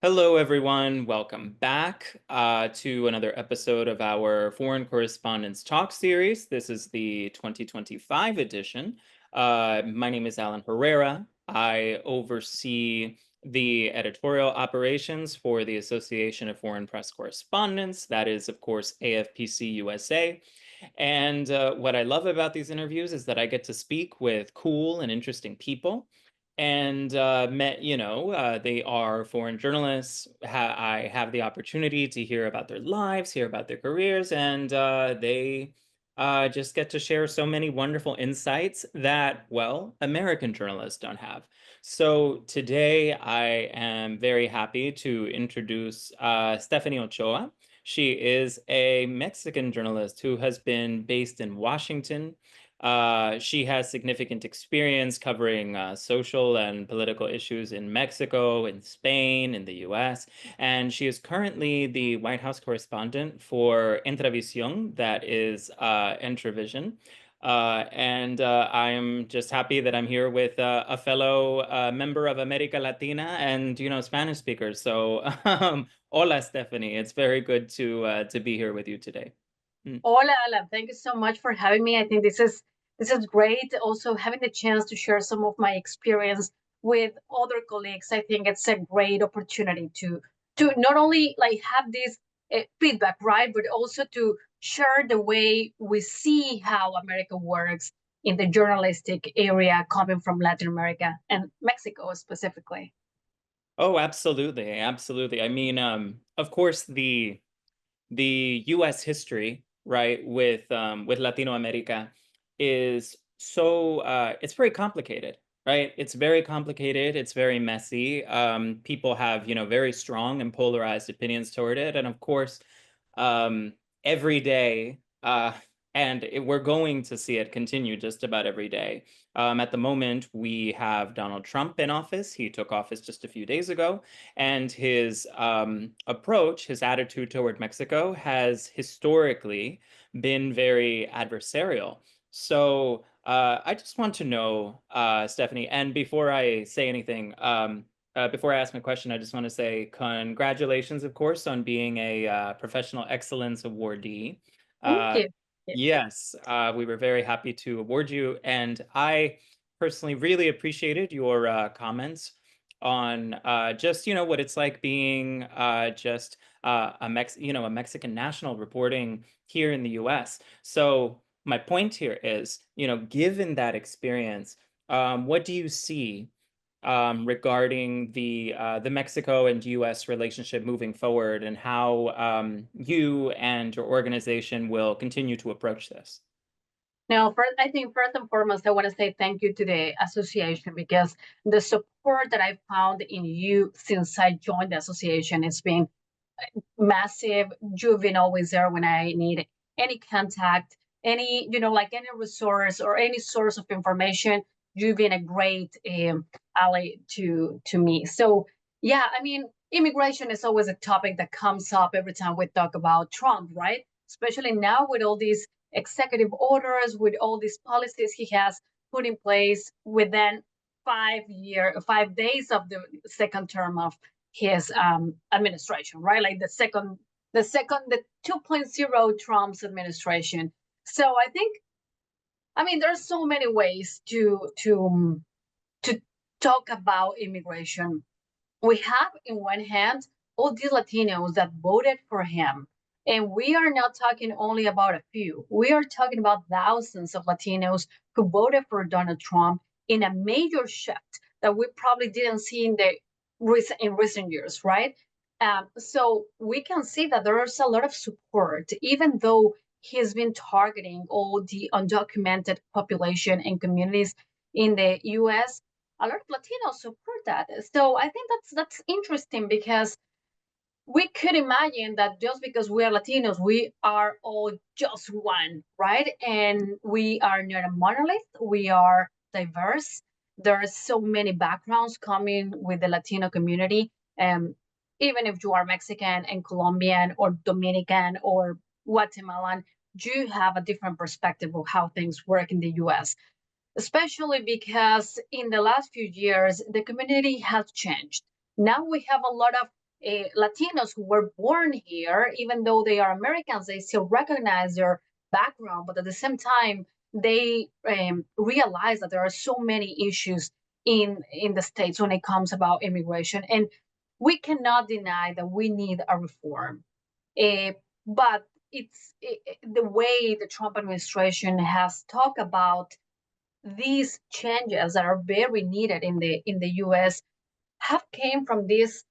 Hello, everyone. Welcome back to another episode of our Foreign Correspondents Talk series. This is the 2025 edition. My name is Alan Herrera. I oversee the editorial operations for the Association of Foreign Press Correspondents. That is, of course, AFPC-USA. And what I love about these interviews is that I get to speak with cool and interesting people and they are foreign journalists. I have the opportunity to hear about their lives, hear about their careers, and they just get to share so many wonderful insights that, well, American journalists don't have. So today I am very happy to introduce Stephanie Ochoa. She is a Mexican journalist who has been based in Washington. She has significant experience covering social and political issues in Mexico, in Spain, in the US, and she is currently the White House correspondent for Entravisión, that is Entravision. And I am just happy that I'm here with a fellow member of America Latina and, Spanish speakers. So, hola, Stephanie. It's very good to be here with you today. Mm. Hola, Alan. Thank you so much for having me. I think this is great. Also, having the chance to share some of my experience with other colleagues. I think it's a great opportunity to not only like have this feedback, right, but also to share the way we see how America works in the journalistic area coming from Latin America and Mexico specifically. Oh, absolutely, absolutely. I mean, of course, the U.S. history, right, with Latino America is so it's very complicated, right? It's very complicated. It's very messy. People have very strong and polarized opinions toward it, and of course, um, every day, we're going to see it continue just about every day. At the moment, we have Donald Trump in office. He took office just a few days ago, and his approach, his attitude toward Mexico has historically been very adversarial. So I just want to know, Stephanie, and before I say anything, before I ask my question, I just want to say congratulations, of course, on being a Professional Excellence Awardee. Thank Uh, you. yes, we were very happy to award you, and I personally really appreciated your comments on just what it's like being just a Mexican national reporting here in the U.S. So my point here is, given that experience, what do you see regarding the Mexico and U.S. relationship moving forward, and how you and your organization will continue to approach this? Now, first, I think first and foremost, I want to say thank you to the association because the support that I found in you since I joined the association has been massive. You've been always there when I need any contact, any, like any resource or any source of information. You've been a great ally to me. So, yeah, I mean, immigration is always a topic that comes up every time we talk about Trump, right? Especially now with all these executive orders, with all these policies he has put in place within 5 days of the second term of his administration, right? Like the 2.0 Trump's administration. So I mean, there's so many ways to talk about immigration. We have, in one hand, all these Latinos that voted for him. And we are not talking only about a few. We are talking about thousands of Latinos who voted for Donald Trump in a major shift that we probably didn't see in recent years, right? So we can see that there's a lot of support, even though he's been targeting all the undocumented population and communities in the U.S. A lot of Latinos support that. So I think that's interesting because we could imagine that just because we are Latinos, we are all just one, right? And we are not a monolith. We are diverse. There are so many backgrounds coming with the Latino community. Even if you are Mexican and Colombian or Dominican or Guatemalan, you have a different perspective of how things work in the US, especially because in the last few years, the community has changed. Now we have a lot of Latinos who were born here, even though they are Americans, they still recognize their background, but at the same time, they realize that there are so many issues in the States when it comes about immigration. And we cannot deny that we need a reform. But the way the Trump administration has talked about these changes that are very needed in the U.S. have came from this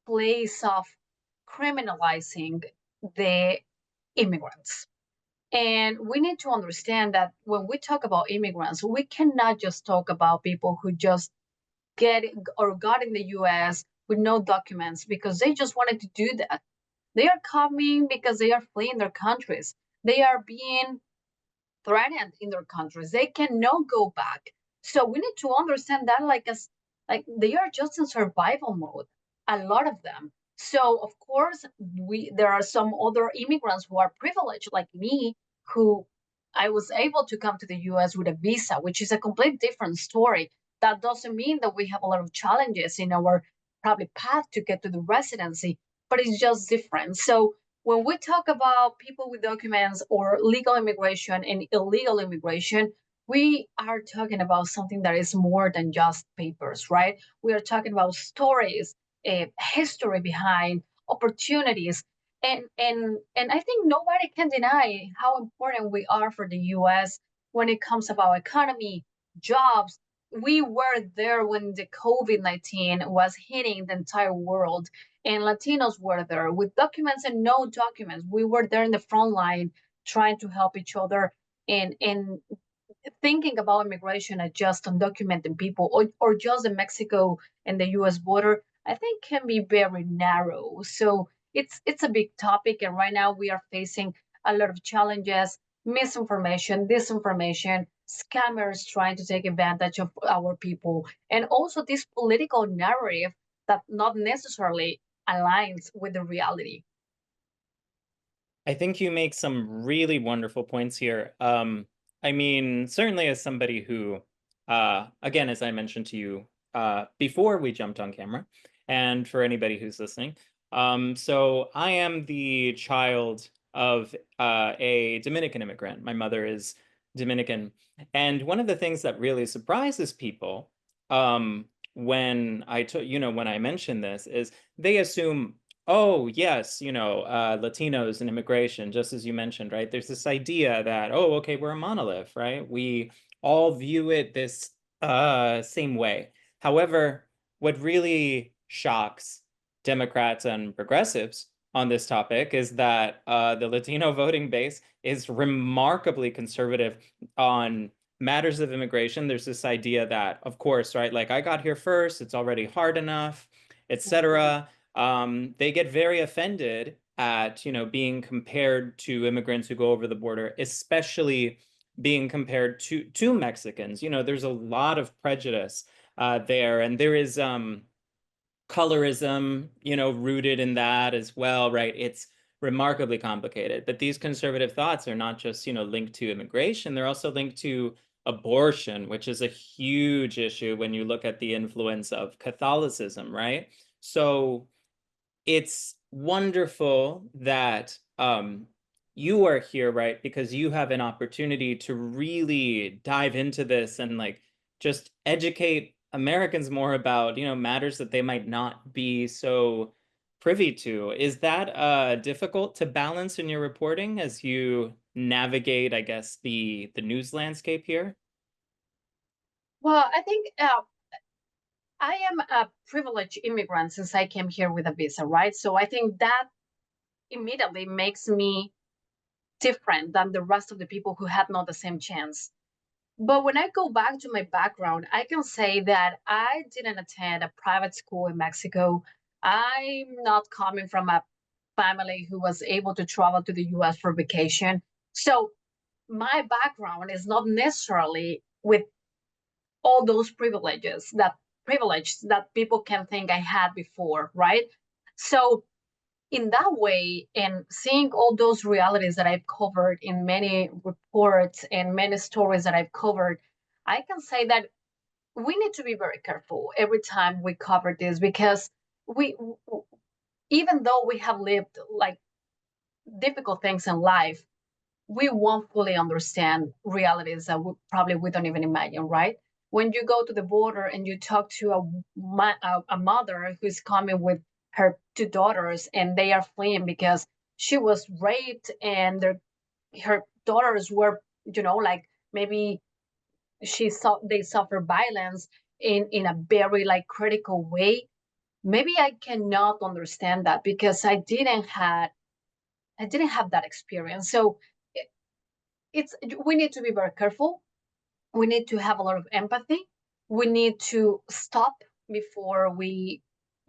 place of criminalizing the immigrants. And we need to understand that when we talk about immigrants, we cannot just talk about people who just get or got in the US with no documents because they just wanted to do that. They are coming because they are fleeing their countries. They are being threatened in their countries. They cannot go back. So we need to understand that like they are just in survival mode, a lot of them. So of course there are some other immigrants who are privileged like me, who I was able to come to the US with a visa, which is a complete different story. That doesn't mean that we have a lot of challenges in our probably path to get to the residency, but it's just different. So when we talk about people with documents or legal immigration and illegal immigration, we are talking about something that is more than just papers, right? We are talking about stories, history behind, opportunities, and I think nobody can deny how important we are for the U.S. when it comes about economy, jobs. We were there when the COVID-19 was hitting the entire world, and Latinos were there with documents and no documents. We were there in the front line trying to help each other and thinking about immigration as just undocumented people or just the Mexico and the US border, I think can be very narrow. So it's a big topic, and right now we are facing a lot of challenges, misinformation, disinformation, scammers trying to take advantage of our people, and also this political narrative that not necessarily aligns with the reality. I think you make some really wonderful points here. I mean, certainly as somebody who, again, as I mentioned to you before we jumped on camera, and for anybody who's listening, so I am the child of a Dominican immigrant. My mother is Dominican. And one of the things that really surprises people when when I mention this is they assume, oh, yes, Latinos and immigration, just as you mentioned, right? There's this idea that, oh, okay, we're a monolith, right? We all view it this same way. However, what really shocks Democrats and progressives on this topic is that the Latino voting base is remarkably conservative on matters of immigration. There's this idea that, of course, right, like I got here first, it's already hard enough, etc. They get very offended at, being compared to immigrants who go over the border, especially being compared to Mexicans. There's a lot of prejudice there, and there is colorism, rooted in that as well, right? It's remarkably complicated. But these conservative thoughts are not just, linked to immigration, they're also linked to abortion, which is a huge issue when you look at the influence of Catholicism, right? So it's wonderful that you are here, right? Because you have an opportunity to really dive into this and like just educate Americans more about, matters that they might not be so privy to. Is that difficult to balance in your reporting as you navigate, I guess, the news landscape here? Well, I think I am a privileged immigrant since I came here with a visa, right? So I think that immediately makes me different than the rest of the people who had not the same chance. But when I go back to my background, I can say that I didn't attend a private school in Mexico. I'm not coming from a family who was able to travel to the US for vacation. So my background is not necessarily with all those privilege that people can think I had before, right? So in that way, and seeing all those realities that I've covered in many reports and many stories that I've covered, I can say that we need to be very careful every time we cover this because we even though we have lived like difficult things in life, we won't fully understand realities that we don't even imagine, right? When you go to the border and you talk to a mother who's coming with her two daughters and they are fleeing because she was raped and her daughters were, like maybe they suffer violence in a very like critical way. Maybe I cannot understand that because I didn't have that experience. So it's we need to be very careful. We need to have a lot of empathy. We need to stop before we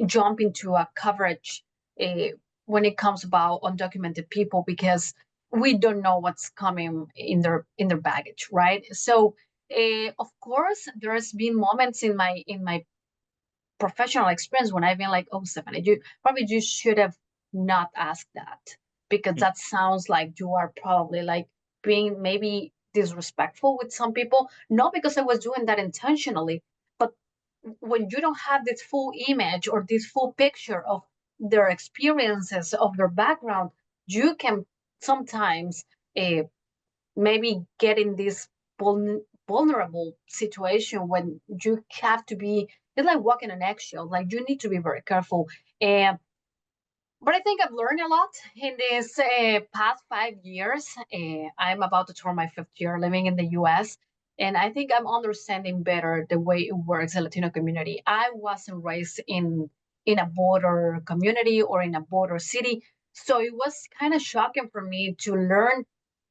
jump into a coverage uh, when it comes about undocumented people, because we don't know what's coming in their baggage, right? So of course there's been moments in my professional experience when I've been like, oh, Stephanie, you probably just should have not asked that, because that sounds like you are probably like being maybe disrespectful with some people. Not because I was doing that intentionally, but when you don't have this full image or this full picture of their experiences, of their background, you can sometimes uh, maybe get in this vulnerable situation when you have to be, it's like walking an eggshell, like you need to be very careful. And but I think I've learned a lot in this past 5 years. I'm about to turn my fifth year living in the US, and I think I'm understanding better the way it works in the Latino community. I wasn't raised in a border community or in a border city, so it was kind of shocking for me to learn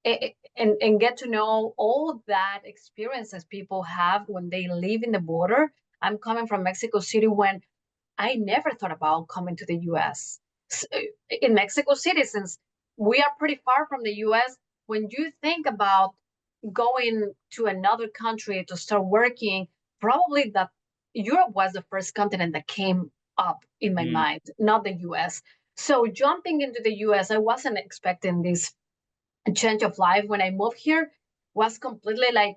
and get to know all that experiences people have when they live in the border. I'm coming from Mexico City when I never thought about coming to the US. In Mexico City, since we are pretty far from the US, when you think about going to another country to start working, probably that Europe was the first continent that came up in my Mm. mind, not the US. So jumping into the US, I wasn't expecting this change of life. When I moved here, was completely like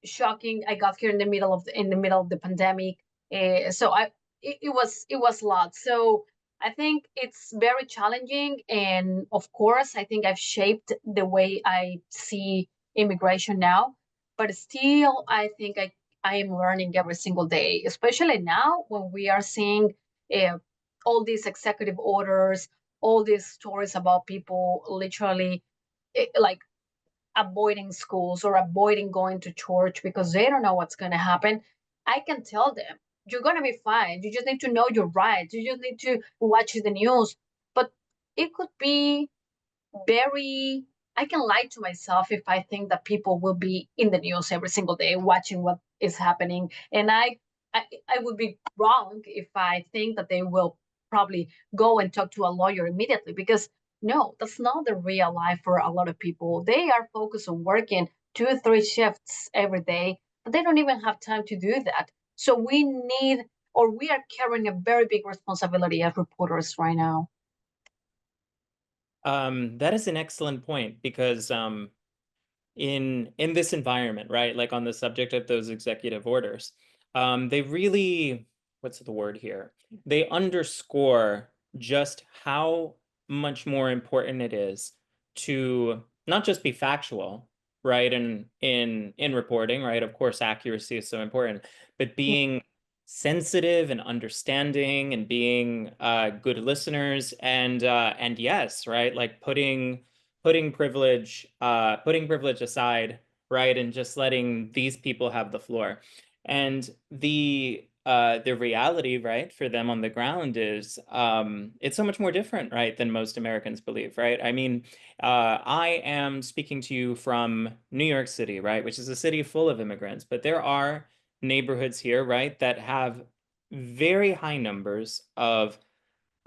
shocking. I got here in the middle of the pandemic, so it was a lot. So I think it's very challenging, and of course, I think I've shaped the way I see immigration now. But still, I think I am learning every single day, especially now when we are seeing uh, all these executive orders, all these stories about people literally like avoiding schools or avoiding going to church because they don't know what's going to happen. I can tell them, you're going to be fine. You just need to know your rights. You just need to watch the news. But it could be very, I can lie to myself if I think that people will be in the news every single day watching what is happening. And I would be wrong if I think that they will probably go and talk to a lawyer immediately, because no, that's not the real life for a lot of people. They are focused on working 2 or 3 shifts every day, but they don't even have time to do that. So we are carrying a very big responsibility as reporters right now. That is an excellent point because in this environment, right? Like on the subject of those executive orders, they really, what's the word here? They underscore just how much more important it is to not just be factual, right? And in reporting, right? Of course, accuracy is so important, but being sensitive and understanding and being good listeners and yes, right? Like putting privilege aside, right, and just letting these people have the floor. And the reality, right, for them on the ground is it's so much more different, right, than most Americans believe, right? I mean, I am speaking to you from New York City, right, which is a city full of immigrants, but there are neighborhoods here, right, that have very high numbers of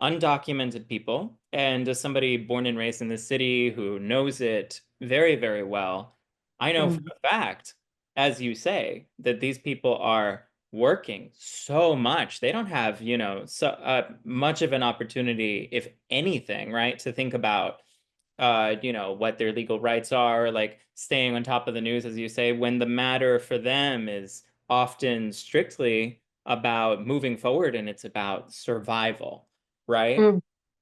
undocumented people. And as somebody born and raised in the city who knows it very, very well, I know for Mhm. a fact, as you say, that these people are working so much. They don't have, so much of an opportunity, if anything, right, to think about what their legal rights are, like staying on top of the news, as you say, when the matter for them is often strictly about moving forward and it's about survival, right?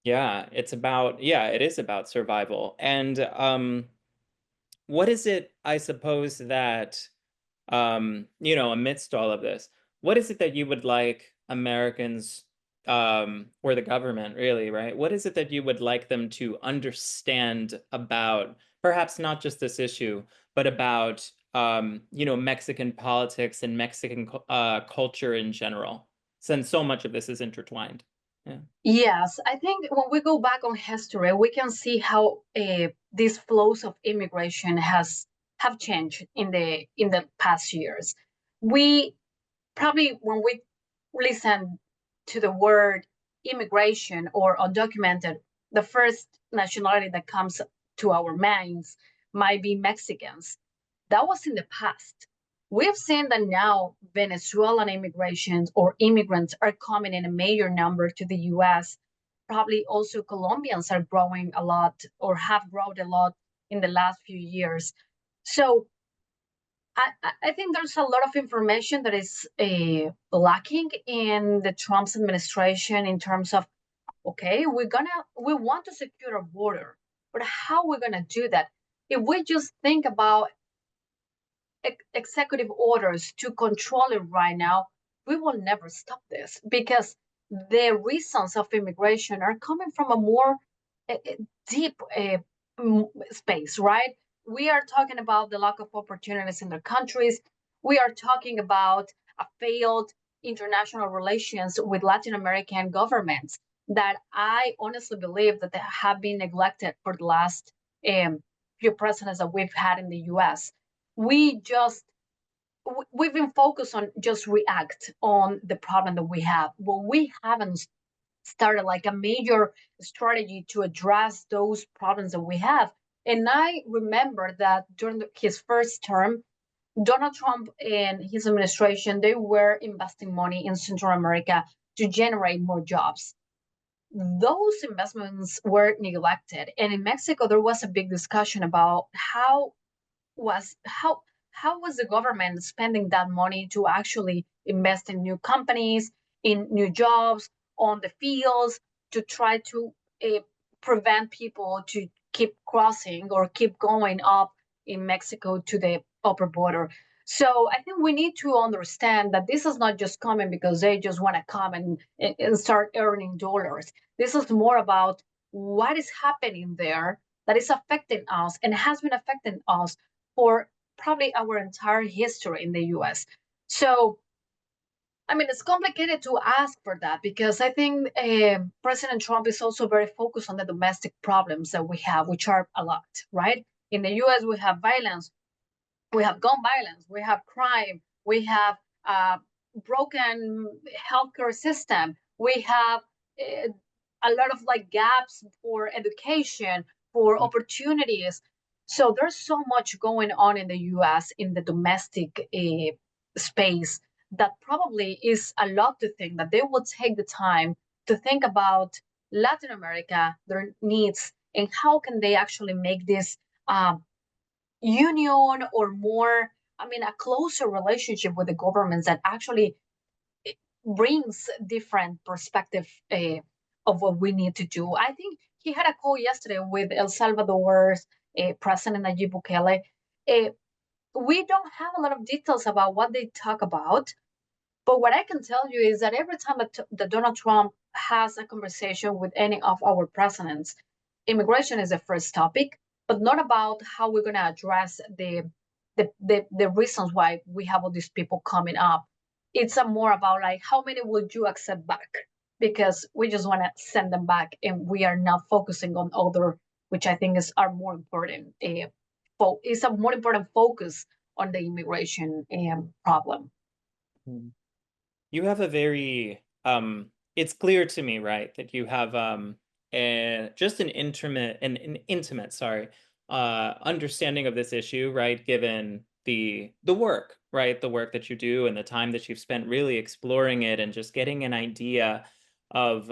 Yeah, it is about survival. And what is it, I suppose, that amidst all of this, what is it that you would like Americans, or the government really, right? What is it that you would like them to understand about perhaps not just this issue, but about Mexican politics and Mexican culture in general, since so much of this is intertwined. Yeah. Yes, I think when we go back on history, we can see how these flows of immigration have changed in the past years. We probably when we listen to the word immigration or undocumented, the first nationality that comes to our minds might be Mexicans. That was in the past. We've seen that now Venezuelan immigrations or immigrants are coming in a major number to the US. Probably also Colombians are growing a lot or have grown a lot in the last few years. So I think there's a lot of information that is lacking in the Trump's administration in terms of, okay, we want to secure a border, but how we're gonna do that? If we just think about executive orders to control it right now, we will never stop this because the reasons of immigration are coming from a more uh, deep space, right? We are talking about the lack of opportunities in their countries. We are talking about a failed international relations with Latin American governments that I honestly believe that they have been neglected for the last few presidents that we've had in the US. We just we've been focused on just react on the problem that we have. Well, we haven't started like a major strategy to address those problems that we have. And I remember that during his first term, Donald Trump and his administration, they were investing money in Central America to generate more jobs. Those investments were neglected. And in Mexico, there was a big discussion about was how how was the government spending that money to actually invest in new companies, in new jobs, on the fields to try to prevent people to keep crossing or keep going up in Mexico to the upper border. So I think we need to understand that this is not just coming because they just want to come and start earning dollars. This is more about what is happening there that is affecting us and has been affecting us for probably our entire history in the US. So, I mean, it's complicated to ask for that because I think President Trump is also very focused on the domestic problems that we have, which are a lot, right? In the US, we have violence, we have gun violence, we have crime, we have broken healthcare system, we have a lot of like gaps for education, for opportunities. So there's so much going on in the US in the domestic space that probably is a lot to think that they will take the time to think about Latin America, their needs, and how can they actually make this union or more, I mean, a closer relationship with the governments that actually brings different perspective of what we need to do. I think he had a call yesterday with El Salvador's President Nayib Bukele. Uh, we don't have a lot of details about what they talk about, but what I can tell you is that every time that Donald Trump has a conversation with any of our presidents, immigration is the first topic, but not about how we're going to address the reasons why we have all these people coming up. It's a more about like how many would you accept back? Because we just want to send them back, and we are not focusing on other, which I think is are more important. It's a more important focus on the immigration problem. Mhm. You have a very it's clear to me, right, that you have just an intimate, sorry, understanding of this issue, right, given the work, right, the work that you do and the time that you've spent really exploring it and just getting an idea of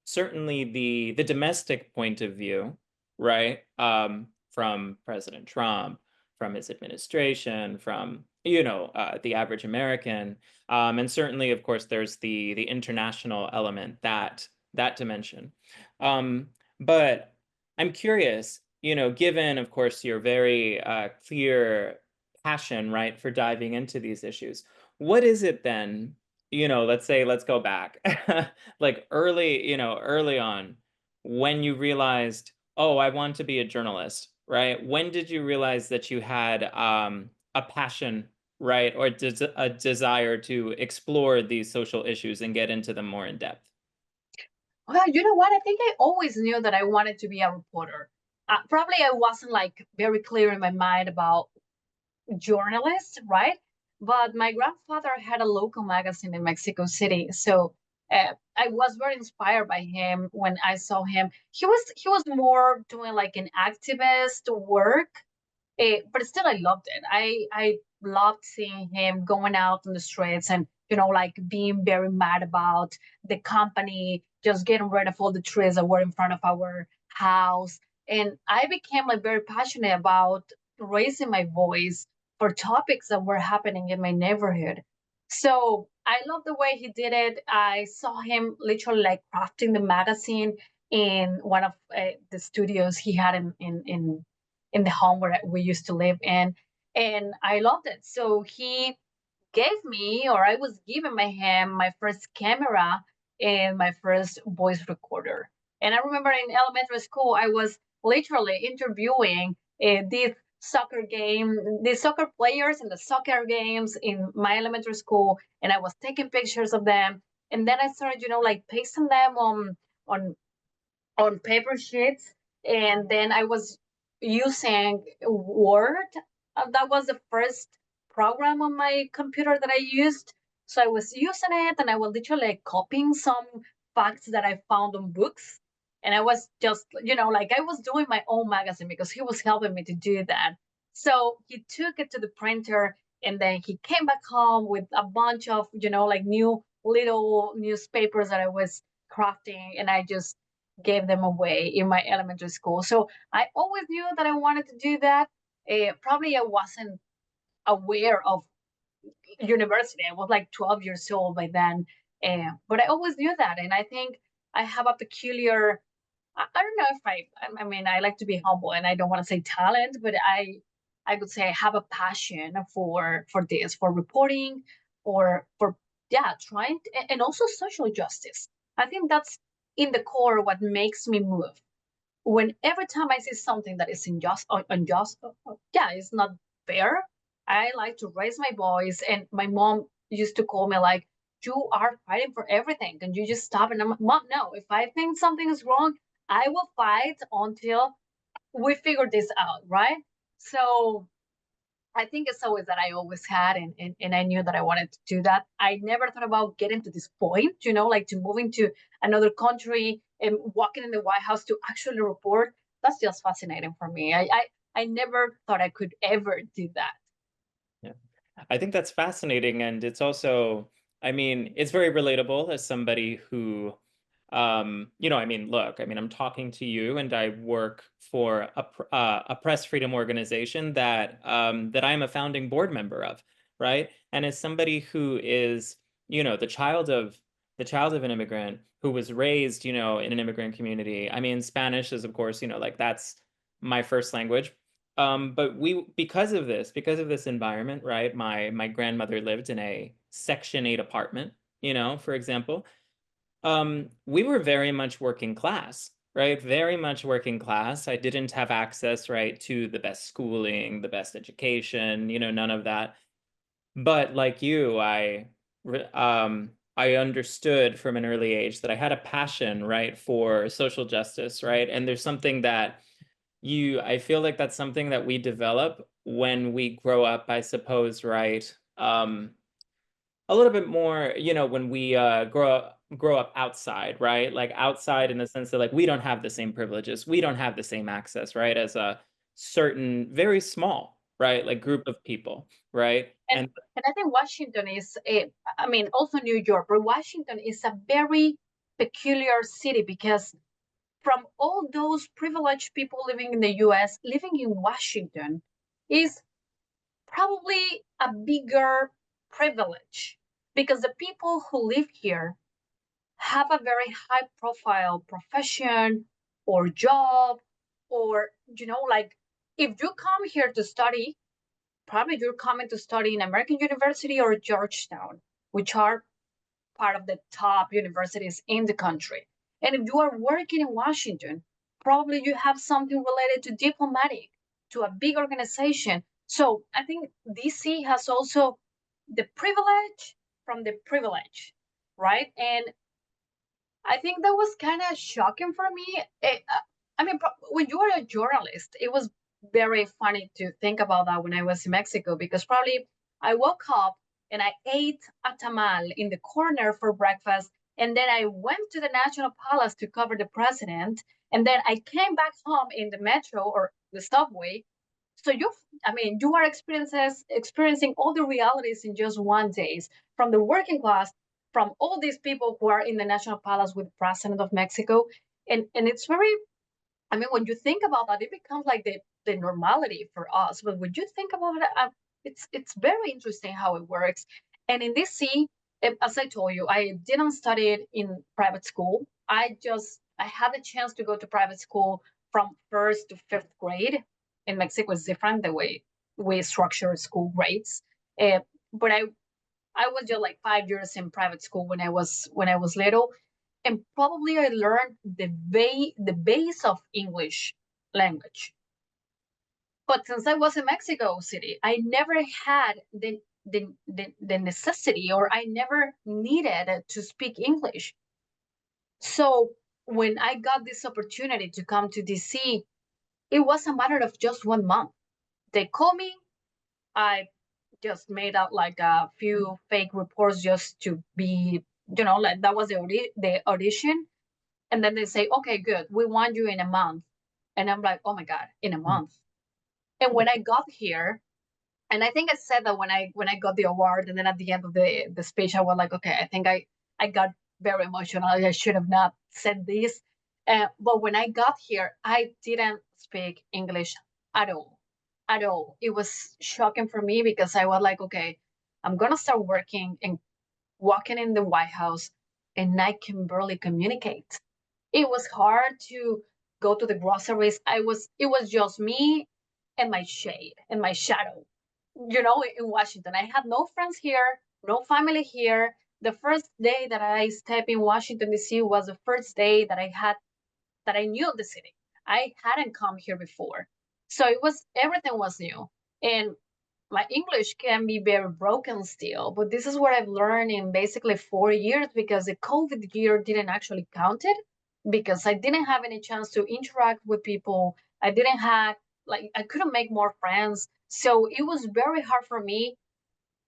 certainly the domestic point of view, right, from President Trump, from his administration, from the average American, and certainly, of course, there's the international element that that dimension. But I'm curious, given, of course, your very clear passion, right, for diving into these issues, what is it then, let's say, let's go back, like early on, when you realized, oh, I want to be a journalist, right? When did you realize that you had a passion, right, or a desire to explore these social issues and get into them more in depth? Well, you know what? I think I always knew that I wanted to be a reporter. Probably I wasn't like very clear in my mind about journalist, right? But my grandfather had a local magazine in Mexico City, so I was very inspired by him when I saw him. He was more doing like an activist work, but still I loved it. I loved seeing him going out on the streets and like being very mad about the company just getting rid of all the trees that were in front of our house. And I became like very passionate about raising my voice for topics that were happening in my neighborhood. So I love the way he did it. I saw him literally like crafting the magazine in one of the studios he had in the home where we used to live in, and I loved it. So he gave me, or I was given by him, my first camera and my first voice recorder. And I remember in elementary school, I was literally interviewing these soccer players in the soccer games in my elementary school, and I was taking pictures of them. And then I started, like pasting them on on paper sheets, and then I was using Word. That was the first program on my computer that I used. So I was using it, and I was literally like copying some facts that I found on books. And I was just, like I was doing my own magazine because he was helping me to do that. So he took it to the printer, and then he came back home with a bunch of, like new little newspapers that I was crafting, and I just gave them away in my elementary school. So I always knew that I wanted to do that. Probably I wasn't aware of university. I was like 12 years old by then. But I always knew that. And I think I have a peculiar, I don't know if I mean, I like to be humble and I don't want to say talent, but I would say I have a passion for this, for reporting, for yeah, trying to, and also social justice. I think that's in the core what makes me move. When every time I see something that is unjust, yeah, it's not fair. I like to raise my voice, and my mom used to call me like, "You are fighting for everything. Can you just stop?" And I'm like, "Mom, no. If I think something is wrong, I will fight until we figure this out, right?" So I think it's always that I always had, and I knew that I wanted to do that. I never thought about getting to this point, like to moving to another country and walking in the White House to actually report. That's just fascinating for me. I never thought I could ever do that. Yeah. I think that's fascinating. And it's also, I mean, it's very relatable as somebody who, I mean, look, I mean, I'm talking to you and I work for a press freedom organization that I'm a founding board member of, right? And as somebody who is, the child of an immigrant who was raised, in an immigrant community. I mean, Spanish is, of course, like that's my first language. But because of this environment, right? My grandmother lived in a Section 8 apartment, for example. We were very much working class, right? Very much working class. I didn't have access, right, to the best schooling, the best education, none of that. But like you, I understood from an early age that I had a passion, right, for social justice, right? And there's something that I feel like that's something that we develop when we grow up, I suppose, right? A little bit more, when we grow up outside, right? Like outside in the sense that like we don't have the same privileges, we don't have the same access, right? As a certain very small, right? Like group of people, right? And And and I think Washington is, I mean, also New York, but Washington is a very peculiar city because from all those privileged people living in the US, living in Washington is probably a bigger privilege because the people who live here have a very high profile profession or job, or, like, if you come here to study, probably you're coming to study in American University or Georgetown, which are part of the top universities in the country. And if you are working in Washington, probably you have something related to diplomatic, to a big organization. So I think DC has also the privilege from the privilege, right? And I think that was kind of shocking for me. I mean, when you are a journalist, it was very funny to think about that when I was in Mexico, because probably I woke up and I ate a tamal in the corner for breakfast. And then I went to the National Palace to cover the president. And then I came back home in the metro or the subway. So you are experiencing all the realities in just one day, from the working class, from all these people who are in the National Palace with the President of Mexico. And it's very, I mean, when you think about that, it becomes like the normality for us. But when you think about it, it's very interesting how it works. And in DC, as I told you, I didn't study it in private school. I had the chance to go to private school from first to fifth grade. In Mexico, it's different the way we structure school grades. But I was just like 5 years in private school when I was little, and probably I learned the base of English language. But since I was in Mexico City, I never had the necessity, or I never needed to speak English. So when I got this opportunity to come to DC, it was a matter of just 1 month. They called me. I just made out like a few fake reports just to be, like that was the audition. And then they say, okay, good, we want you in a month. And I'm like, oh my God, in a month. And when I got here, and I think I said that when I got the award, and then at the end of the speech, I was like, okay, I think I got very emotional. I should have not said this. But when I got here, I didn't speak English at all. At all. It was shocking for me because I was like, okay, I'm going to start working and walking in the White House, and I can barely communicate. It was hard to go to the groceries. It was just me and my shade and my shadow. In Washington, I had no friends here, no family here. The first day that I stepped in Washington D.C. was the first day that I knew the city. I hadn't come here before, so everything was new, and my English can be very broken still. But this is what I've learned in basically 4 years, because the COVID year didn't actually count it, because I didn't have any chance to interact with people. I didn't have I couldn't make more friends, so it was very hard for me.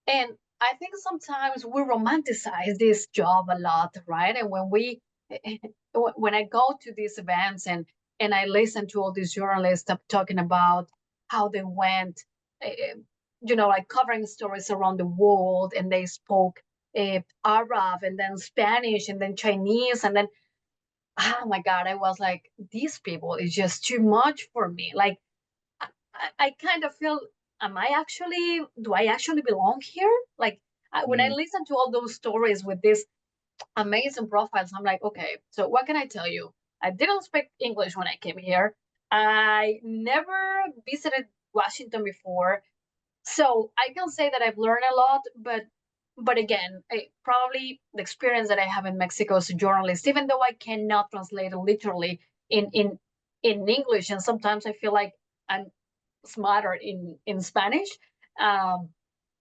And I think sometimes we romanticize this job a lot, right? And when I go to these events and I listen to all these journalists talking about how they went, uh, like covering stories around the world, and they spoke Arab and then Spanish and then Chinese, and then, oh my God, I was like, these people is just too much for me. Like, I kind of feel, do I actually belong here? Like, when I Mm. listen to all those stories with these amazing profiles, I'm like, okay, so what can I tell you? I didn't speak English when I came here. I never visited Washington before. So I can say that I've learned a lot, but again, probably the experience that I have in Mexico as a journalist, even though I cannot translate it literally in English, and sometimes I feel like I'm smarter in Spanish. Um,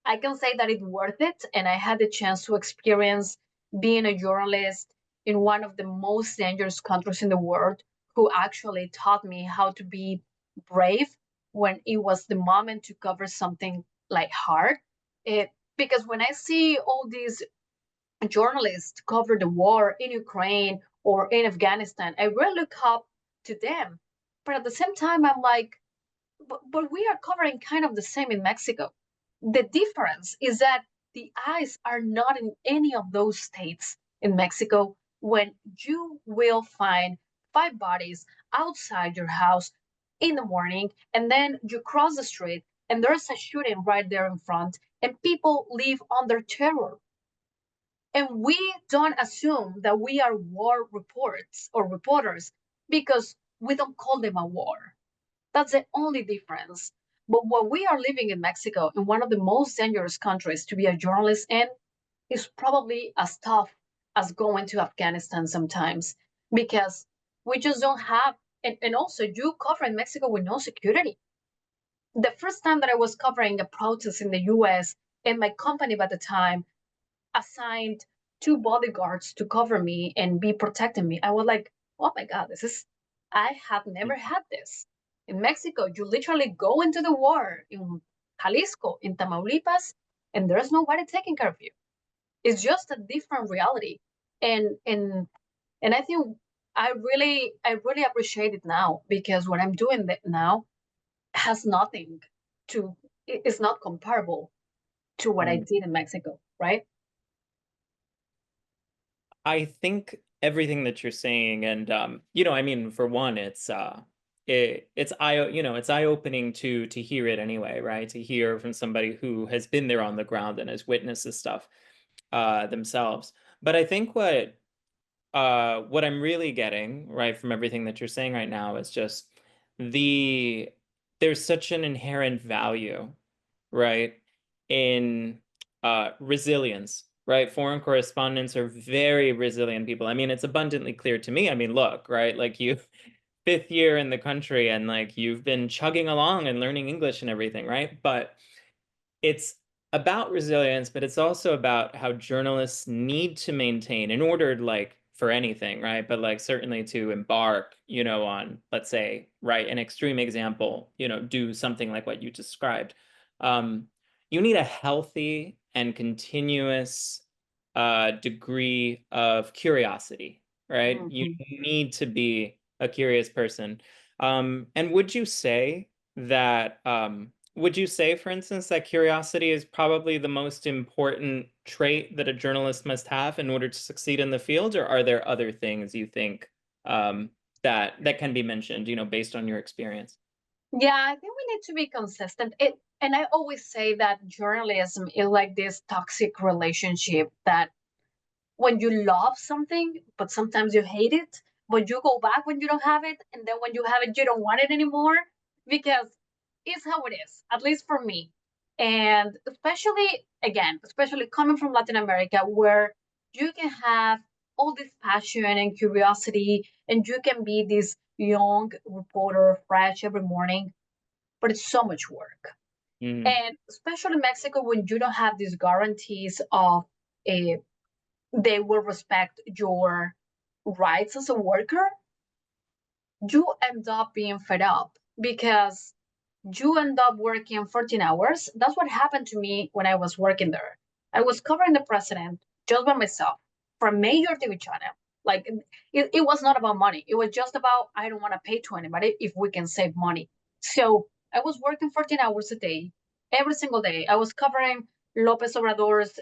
I can say that it's worth it, and I had the chance to experience being a journalist in one of the most dangerous countries in the world, who actually taught me how to be brave when it was the moment to cover something like hard. It Because when I see all these journalists cover the war in Ukraine or in Afghanistan, I really look up to them. But at the same time, I'm like, but we are covering kind of the same in Mexico. The difference is that the eyes are not in any of those states in Mexico, when you will find five bodies outside your house in the morning, and then you cross the street and there's a shooting right there in front, and people live under terror. And we don't assume that we are war reports or reporters because we don't call them a war. That's the only difference. But what we are living in Mexico, in one of the most dangerous countries to be a journalist in, is probably as tough as going to Afghanistan sometimes because we just don't have, and also you cover in Mexico with no security. The first time that I was covering a protest in the US, and my company by the time assigned two bodyguards to cover me and be protecting me, I was like, oh my God, I have never had this. In Mexico, you literally go into the war in Jalisco, in Tamaulipas, and there's nobody taking care of you. It's just a different reality. And I think I really appreciate it now because what I'm doing now has nothing to it's not comparable to what I did in Mexico, right? I think everything that you're saying, and I mean, for one, it's eye-opening to hear it anyway, right? To hear from somebody who has been there on the ground and has witnessed this stuff themselves. But I think what I'm really getting, right, from everything that you're saying right now is just the there's such an inherent value, right, in resilience, right? Foreign correspondents are very resilient people. I mean, it's abundantly clear to me. I mean, look, right, like you, fifth year in the country, and like you've been chugging along and learning English and everything, right? But it's about resilience, but it's also about how journalists need to maintain in order, like, for anything, right? But like certainly to embark, on, let's say, right, an extreme example, do something like what you described. Um, you need a healthy and continuous degree of curiosity, right? You Mhm. need to be a curious person. And would you say, for instance, that curiosity is probably the most important trait that a journalist must have in order to succeed in the field, or are there other things you think um, that can be mentioned, based on your experience? Yeah, I think we need to be consistent. And I always say that journalism is like this toxic relationship that when you love something, but sometimes you hate it, but you go back when you don't have it, and then when you have it, you don't want it anymore because it's how it is, at least for me. And especially coming from Latin America, where you can have all this passion and curiosity, and you can be this young reporter, fresh every morning, but it's so much work. Mm, And especially in Mexico, when you don't have these guarantees of a they will respect your rights as a worker, you end up being fed up because you end up working 14 hours. That's what happened to me when I was working there. I was covering the president just by myself for a major TV channel. Like it was not about money. It was just about I don't want to pay to anybody if we can save money. So I was working 14 hours a day, every single day. I was covering López Obrador's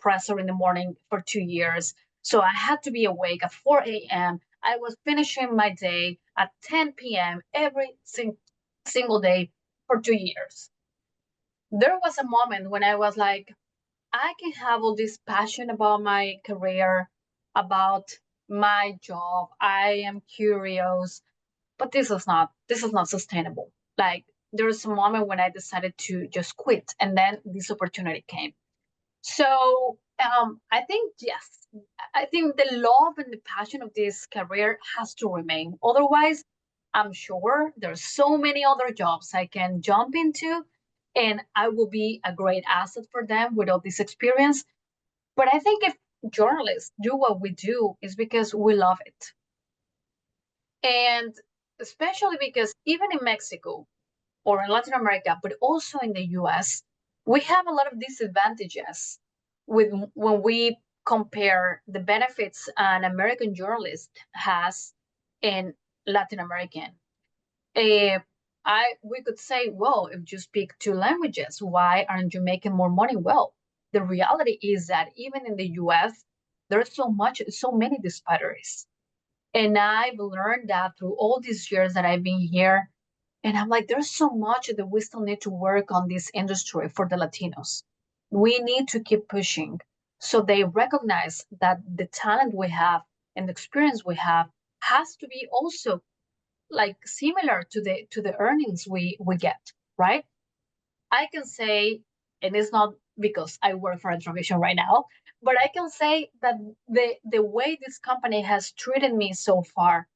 presser in the morning for 2 years. So I had to be awake at 4 a.m. I was finishing my day at 10 p.m. every single day for 2 years. There was a moment when I was like, I can have all this passion about my career, about my job. I am curious, but this is not sustainable. Like there was a moment when I decided to just quit, and then this opportunity came. So I think yes, I think the love and the passion of this career has to remain. Otherwise, I'm sure there's so many other jobs I can jump into, and I will be a great asset for them with all this experience. But I think if journalists do what we do, is because we love it, and especially because even in Mexico or in Latin America, but also in the US, we have a lot of disadvantages with when we compare the benefits an American journalist has in Latin American. Uh, we could say, well, if you speak two languages, why aren't you making more money? Well, the reality is that even in the US, there's so many disparities. And I've learned that through all these years that I've been here, and I'm like, there's so much that we still need to work on this industry for the Latinos. We need to keep pushing So they recognize that the talent we have and the experience we have has to be also like similar to the earnings we get, right? I can say, and it's not because I work for Introvision right now, but I can say that the way this company has treated me so far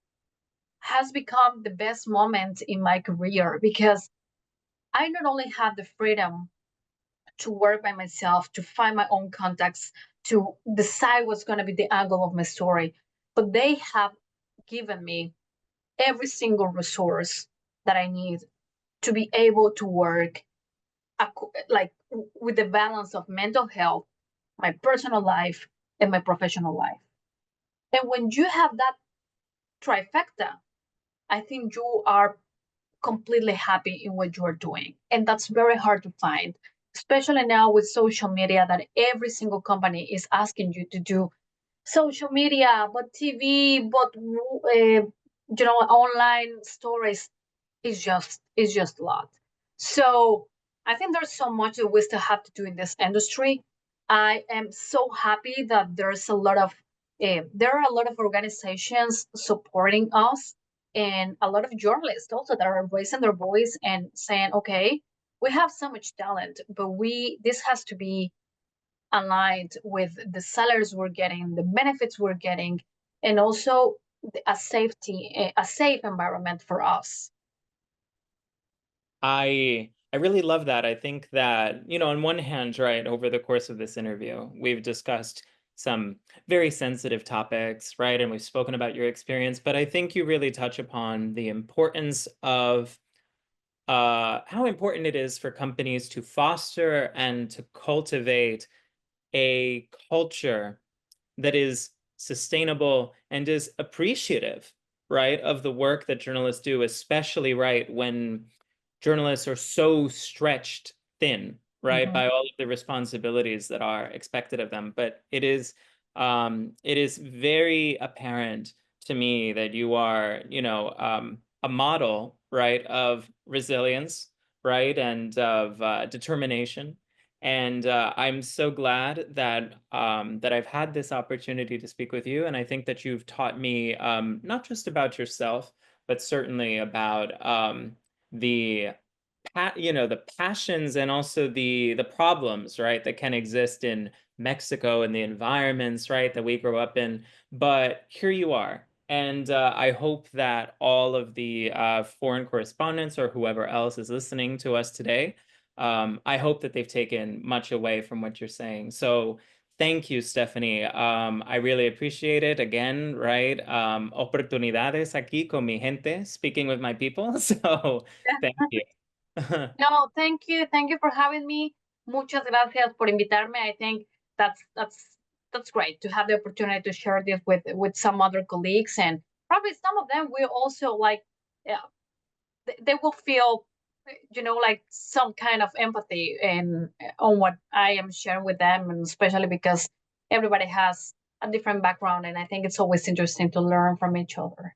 has become the best moment in my career, because I not only have the freedom to work by myself, to find my own contacts, to decide what's going to be the angle of my story, but they have given me every single resource that I need to be able to work like with the balance of mental health, my personal life, and my professional life. And when you have that trifecta, I think you are completely happy in what you're doing. And that's very hard to find, especially now with social media, that every single company is asking you to do social media, but TV, but online stories is just a lot. So I think there's so much that we still have to do in this industry. I am so happy that there are a lot of organizations supporting us, and a lot of journalists also that are raising their voice and saying, okay, we have so much talent, but this has to be aligned with the salaries we're getting, the benefits we're getting, and also a safe environment for us. I really love that. I think that, on one hand, right, over the course of this interview, we've discussed some very sensitive topics, right? And we've spoken about your experience, but I think you really touch upon the importance of how important it is for companies to foster and to cultivate a culture that is sustainable and is appreciative, right, of the work that journalists do, especially right when journalists are so stretched thin, right, Mhm. by all of the responsibilities that are expected of them. But it is very apparent to me that you are, a model, right, of resilience, right, and of determination. And I'm so glad that that I've had this opportunity to speak with you. And I think that you've taught me not just about yourself, but certainly about the the passions and also the problems, right, that can exist in Mexico and the environments, right, that we grow up in. But here you are. And I hope that all of the foreign correspondents or whoever else is listening to us today, I hope that they've taken much away from what you're saying. So thank you, Stephanie. I really appreciate it. Again, right? Oportunidades aquí con mi gente, speaking with my people. So thank you. No, thank you. Thank you for having me. Muchas gracias por invitarme. I think that's great to have the opportunity to share this with some other colleagues, and probably some of them will also like, yeah, they will feel, like some kind of empathy and on what I am sharing with them, and especially because everybody has a different background, and I think it's always interesting to learn from each other.